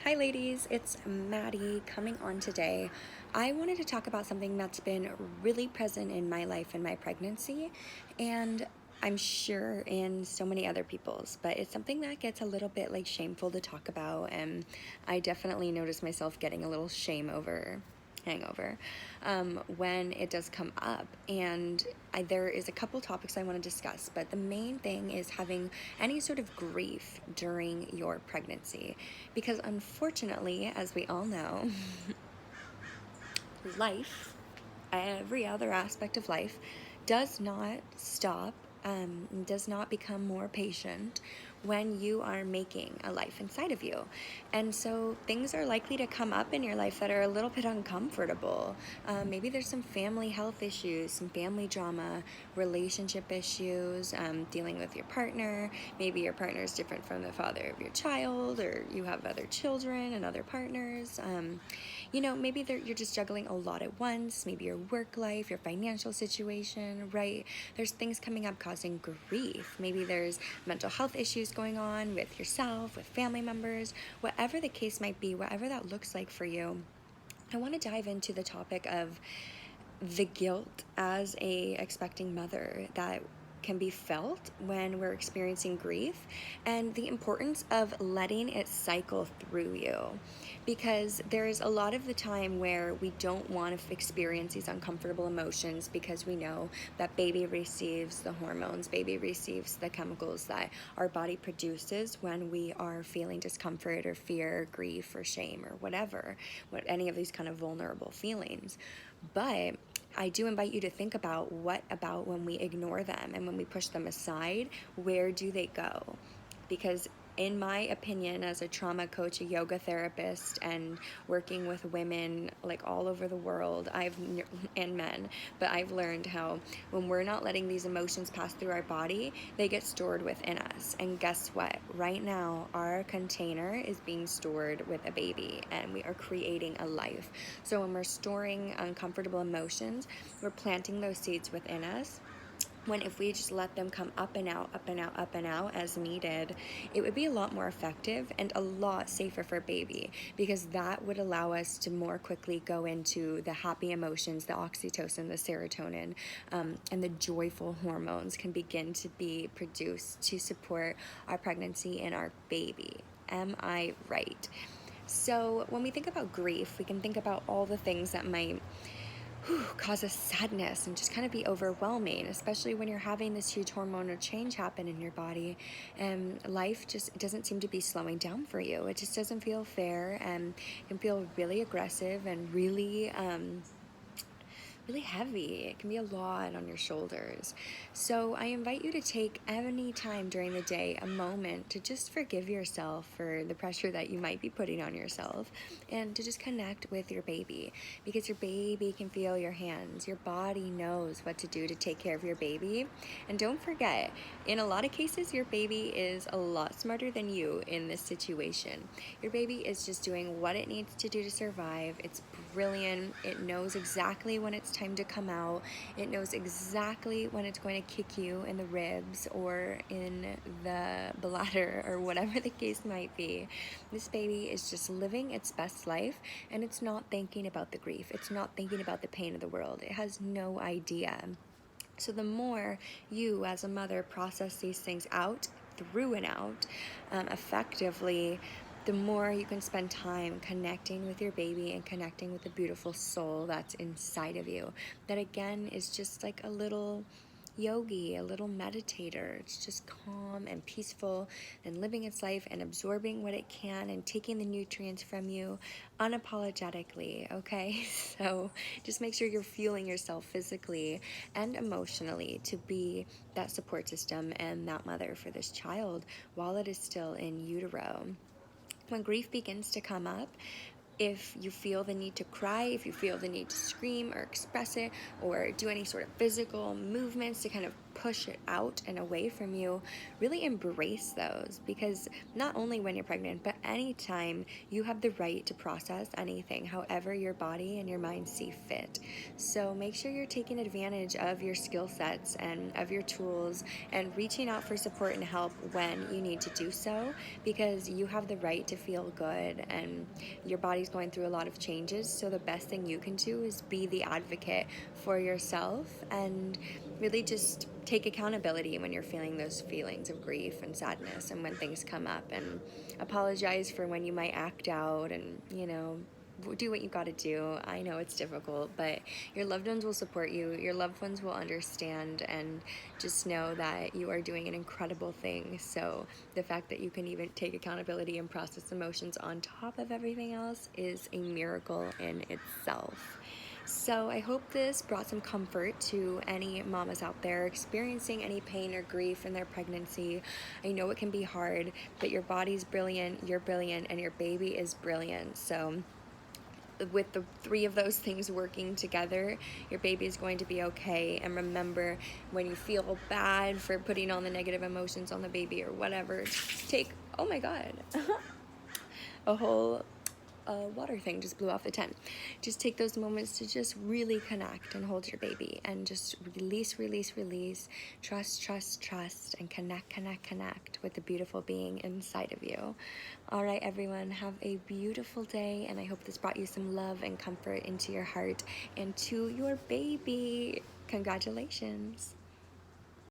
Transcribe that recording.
Hi ladies, it's Maddie coming on today. I wanted to talk about something that's been really present in my life and my pregnancy, and I'm sure in so many other people's, but it's something that gets a little bit like shameful to talk about, and I definitely notice myself getting a little hangover when it does come up. And there is a couple topics I want to discuss, but the main thing is having any sort of grief during your pregnancy, because unfortunately, as we all know, life, every other aspect of life, does not stop, does not become more patient when you are making a life inside of you. And so things are likely to come up in your life that are a little bit uncomfortable. Maybe there's some family health issues, some family drama, relationship issues, dealing with your partner. Maybe your partner is different from the father of your child, or you have other children and other partners. Maybe you're just juggling a lot at once. Maybe your work life, your financial situation, right? There's things coming up causing grief. Maybe there's mental health issues going on with yourself, with family members, whatever the case might be, whatever that looks like for you. I want to dive into the topic of the guilt as a expecting mother that can be felt when we're experiencing grief, and the importance of letting it cycle through you, because there's a lot of the time where we don't want to experience these uncomfortable emotions because we know that baby receives the hormones, baby receives the chemicals that our body produces when we are feeling discomfort or fear, grief or shame or whatever, any of these kind of vulnerable feelings. But I do invite you to think about what about when we ignore them and when we push them aside, where do they go? Because in my opinion, as a trauma coach, a yoga therapist, and working with women like all over the world, and men, but I've learned how when we're not letting these emotions pass through our body, they get stored within us. And guess what? Right now, our container is being stored with a baby, and we are creating a life. So when we're storing uncomfortable emotions, we're planting those seeds within us, when if we just let them come up and out, up and out, up and out as needed, it would be a lot more effective and a lot safer for baby, because that would allow us to more quickly go into the happy emotions, the oxytocin, the serotonin, and the joyful hormones can begin to be produced to support our pregnancy and our baby. Am I right? So when we think about grief, we can think about all the things that might cause us sadness and just kind of be overwhelming, especially when you're having this huge hormonal change happen in your body, and life just doesn't seem to be slowing down for you. It just doesn't feel fair, and it can feel really aggressive and really heavy. It can be a lot on your shoulders. So I invite you to take any time during the day a moment to just forgive yourself for the pressure that you might be putting on yourself, and to just connect with your baby, because your baby can feel your hands. Your body knows what to do to take care of your baby. And don't forget, in a lot of cases, your baby is a lot smarter than you in this situation. Your baby is just doing what it needs to do to survive. It's brilliant. It knows exactly when it's time to come out. It knows exactly when it's going to kick you in the ribs or in the bladder or whatever the case might be. This baby is just living its best life, and it's not thinking about the grief. It's not thinking about the pain of the world. It has no idea. So the more you as a mother process these things out, through and out, effectively, the more you can spend time connecting with your baby and connecting with the beautiful soul that's inside of you. That again is just like a little yogi, a little meditator. It's just calm and peaceful and living its life and absorbing what it can and taking the nutrients from you unapologetically, okay? So just make sure you're fueling yourself physically and emotionally to be that support system and that mother for this child while it is still in utero. When grief begins to come up, if you feel the need to cry, if you feel the need to scream or express it or do any sort of physical movements to kind of push it out and away from you, really embrace those, because not only when you're pregnant, but anytime, you have the right to process anything however your body and your mind see fit. So make sure you're taking advantage of your skill sets and of your tools, and reaching out for support and help when you need to do so, because you have the right to feel good, and your body's going through a lot of changes. So the best thing you can do is be the advocate for yourself, and really just take accountability when you're feeling those feelings of grief and sadness, and when things come up, and apologize for when you might act out, and do what you got to do. I know it's difficult, but your loved ones will support you, your loved ones will understand, and just know that you are doing an incredible thing. So the fact that you can even take accountability and process emotions on top of everything else is a miracle in itself. So I hope this brought some comfort to any mamas out there experiencing any pain or grief in their pregnancy. I know it can be hard, but your body's brilliant, you're brilliant, and your baby is brilliant. So with the three of those things working together, your baby is going to be okay. And remember, when you feel bad for putting all the negative emotions on the baby or whatever, take, oh my God, a whole water thing just blew off the tent. Just take those moments to just really connect and hold your baby, and just release, release, release, trust, trust, trust, and connect, connect, connect with the beautiful being inside of you. All right, everyone, have a beautiful day, and I hope this brought you some love and comfort into your heart and to your baby. Congratulations.